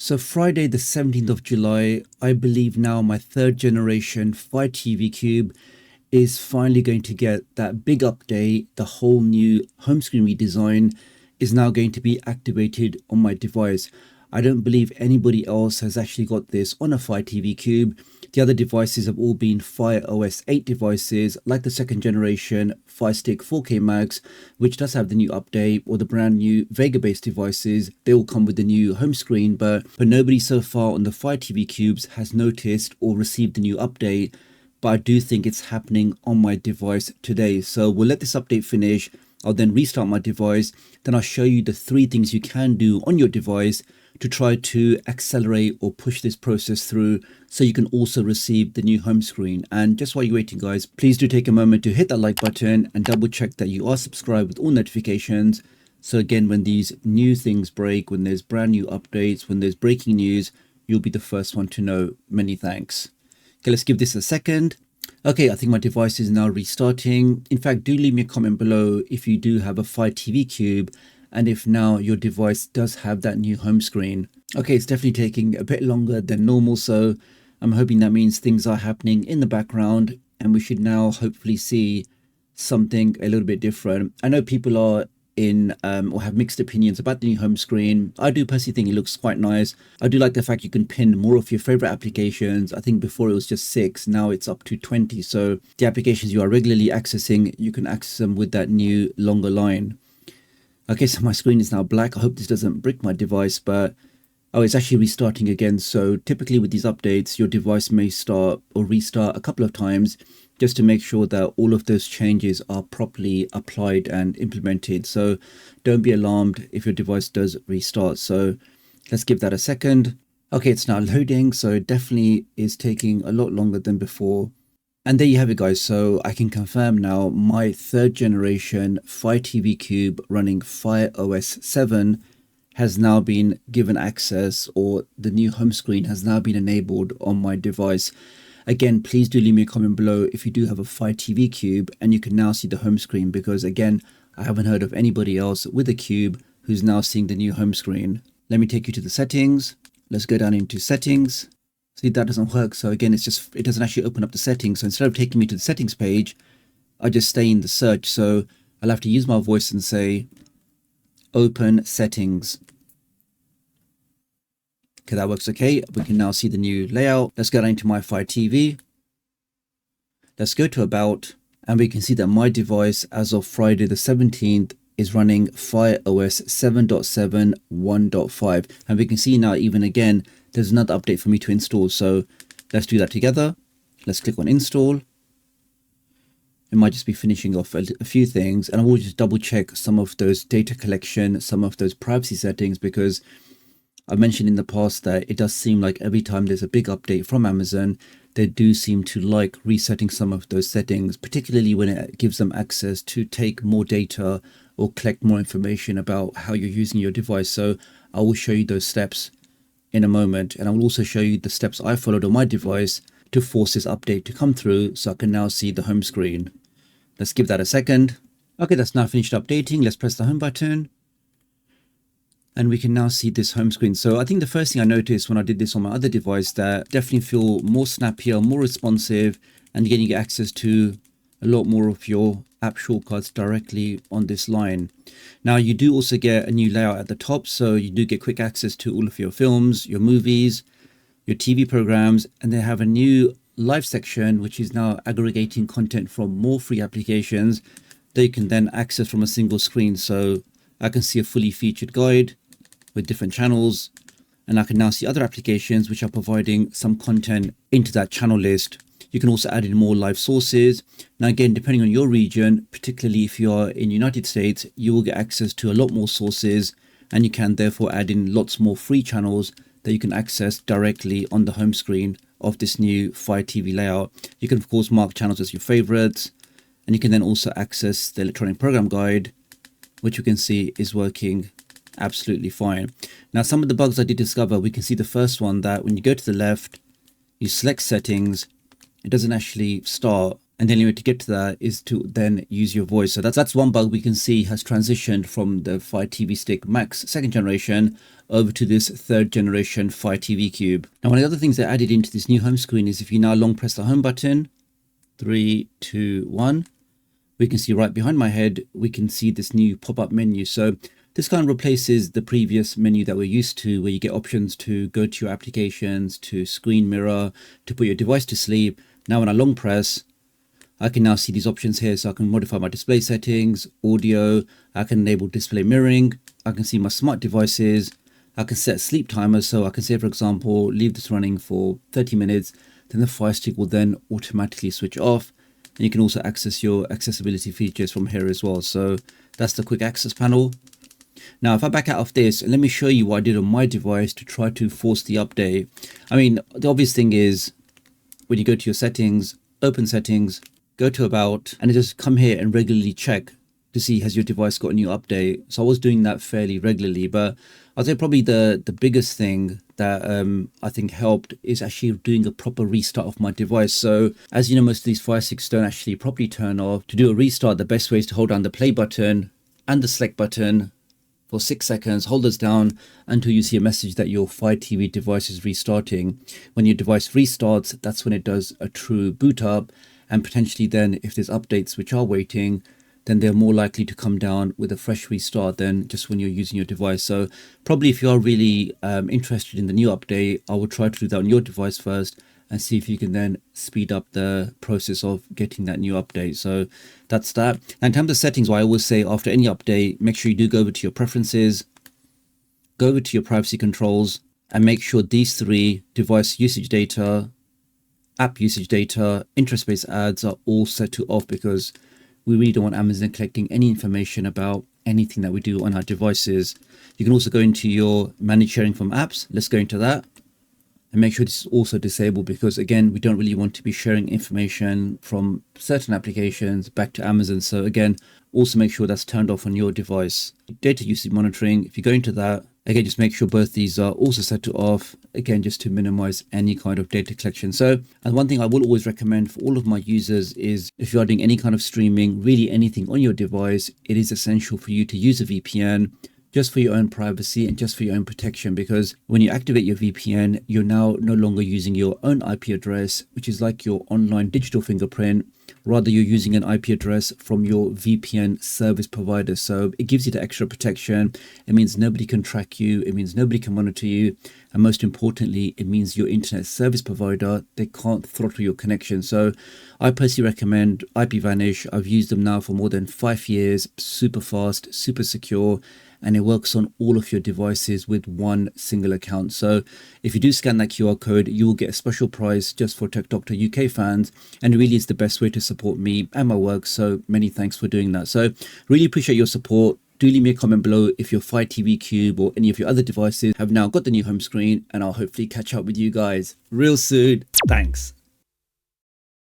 So Friday the 17th of July, I believe now my third generation Fire TV Cube is finally going to get that big update. The whole new home screen redesign is now going to be activated on my device. I don't believe anybody else has actually got this on a Fire TV Cube. The other devices have all been Fire OS 8 devices, like the second generation FireStick 4K Max, which does have the new update, or the brand new Vega-based devices. They all come with the new home screen, but nobody so far on the Fire TV Cubes has noticed or received the new update. But I do think it's happening on my device today. So we'll let this update finish. I'll then restart my device. Then I'll show you the 3 things you can do on your device to try to accelerate or push this process through so you can also receive the new home screen. And just while you're waiting, guys, please do take a moment to hit that like button and double check that you are subscribed with all notifications. So again, when these new things break, when there's brand new updates, when there's breaking news, you'll be the first one to know. Many thanks. Okay, let's give this a second. Okay, I think my device is now restarting. In fact, do leave me a comment below if you do have a Fire TV Cube and if now your device does have that new home screen. Okay, it's definitely taking a bit longer than normal, so I'm hoping that means things are happening in the background and we should now hopefully see something a little bit different. I know people are in or have mixed opinions about the new home screen. I do personally think it looks quite nice. I do like the fact you can pin more of your favorite applications. I think before it was just 6, now it's up to 20. So the applications you are regularly accessing, you can access them with that new longer line. Okay, so my screen is now black. I hope this doesn't brick my device, but oh, it's actually restarting again. So typically with these updates, your device may start or restart a couple of times just to make sure that all of those changes are properly applied and implemented. So don't be alarmed if your device does restart. So let's give that a second. Okay, it's now loading. So it definitely is taking a lot longer than before. And there you have it, guys. So I can confirm now my third generation Fire TV Cube running Fire OS 7 has now been given access, or the new home screen has now been enabled on my device. Again, please do leave me a comment below if you do have a Fire TV Cube and you can now see the home screen, because again, I haven't heard of anybody else with a Cube who's now seeing the new home screen. Let me take you to the settings. Let's go down into settings. See, that doesn't work. So again, it doesn't actually open up the settings. So instead of taking me to the settings page, I just stay in the search. So I'll have to use my voice and say, open settings. Okay, that works okay. We can now see the new layout. Let's go down to my Fire TV. Let's go to about, and we can see that my device as of Friday the 17th is running Fire OS 7.7 1.5. And we can see now, even again, there's another update for me to install. So let's do that together. Let's click on install. It might just be finishing off a few things, and I will just double check some of those data collection, some of those privacy settings, because I've mentioned in the past that it does seem like every time there's a big update from Amazon, they do seem to like resetting some of those settings, particularly when it gives them access to take more data or collect more information about how you're using your device. So I will show you those steps in a moment, and I will also show you the steps I followed on my device to force this update to come through so I can now see the home screen. Let's give that a second. Okay, that's now finished updating. Let's press the home button. And we can now see this home screen. So I think the first thing I noticed when I did this on my other device, that definitely feel more snappier, more responsive, and again, you get access to a lot more of your app shortcuts directly on this line. Now you do also get a new layout at the top, so you do get quick access to all of your films, your movies, your TV programs, and they have a new live section which is now aggregating content from more free applications that you can then access from a single screen. So I can see a fully featured guide with different channels, and I can now see other applications which are providing some content into that channel list. You can also add in more live sources. Now again, depending on your region, particularly if you are in the United States, you will get access to a lot more sources, and you can therefore add in lots more free channels that you can access directly on the home screen of this new Fire TV layout. You can of course mark channels as your favorites, and you can then also access the electronic program guide, which you can see is working absolutely fine. Now, some of the bugs I did discover, we can see the first one, that when you go to the left, you select settings, it doesn't actually start And the only way to get to that is to then use your voice. So that's one bug we can see has transitioned from the Fire TV Stick Max 2nd generation over to this 3rd generation Fire TV Cube. Now, one of the other things they added into this new home screen is if you now long press the home button, 3, 2, 1, we can see right behind my head, we can see this new pop-up menu. So this kind of replaces the previous menu that we're used to, where you get options to go to your applications, to screen mirror, to put your device to sleep. Now when I long press, I can now see these options here. So I can modify my display settings, audio, I can enable display mirroring, I can see my smart devices, I can set sleep timers. So I can say, for example, leave this running for 30 minutes, then the Fire Stick will then automatically switch off. And you can also access your accessibility features from here as well. So that's the quick access panel. Now, if I back out of this, let me show you what I did on my device to try to force the update. I mean, the obvious thing is when you go to your settings, open settings, go to about, and just come here and regularly check to see has your device got a new update. So I was doing that fairly regularly, but I'd say probably the biggest thing that I think helped is actually doing a proper restart of my device. So as you know, most of these Fire Sticks don't actually properly turn off. To do a restart, the best way is to hold down the play button and the select button for 6 seconds, hold this down until you see a message that your Fire TV device is restarting. When your device restarts, that's when it does a true boot up. And potentially then if there's updates which are waiting, then they're more likely to come down with a fresh restart than just when you're using your device. So probably if you are really interested in the new update, I would try to do that on your device first and see if you can then speed up the process of getting that new update. So that's that. And in terms of settings, what I always say after any update, make sure you do go over to your preferences, go over to your privacy controls, and make sure these 3 device usage data, app usage data, interest-based ads are all set to off, because we really don't want Amazon collecting any information about anything that we do on our devices. You can also go into your manage sharing from apps. Let's go into that and make sure this is also disabled, because again, we don't really want to be sharing information from certain applications back to Amazon. So again, also make sure that's turned off on your device. Data usage monitoring, if you go into that, again, just make sure both these are also set to off, again, just to minimize any kind of data collection. So, and one thing I will always recommend for all of my users is if you are doing any kind of streaming, really anything on your device, it is essential for you to use a VPN just for your own privacy and just for your own protection, because when you activate your VPN, you're now no longer using your own IP address, which is like your online digital fingerprint. Rather, you're using an IP address from your VPN service provider. So it gives you the extra protection. It means nobody can track you. It means nobody can monitor you. And most importantly, it means your internet service provider, they can't throttle your connection. So I personally recommend IPVanish. I've used them now for more than 5 years, super fast, super secure, and it works on all of your devices with one single account. So if you do scan that QR code, you will get a special price just for TechDoctorUK fans, and it really is the best way to support me and my work. So many thanks for doing that. So really appreciate your support. Do leave me a comment below if your Fire TV Cube or any of your other devices have now got the new home screen, and I'll hopefully catch up with you guys real soon. Thanks.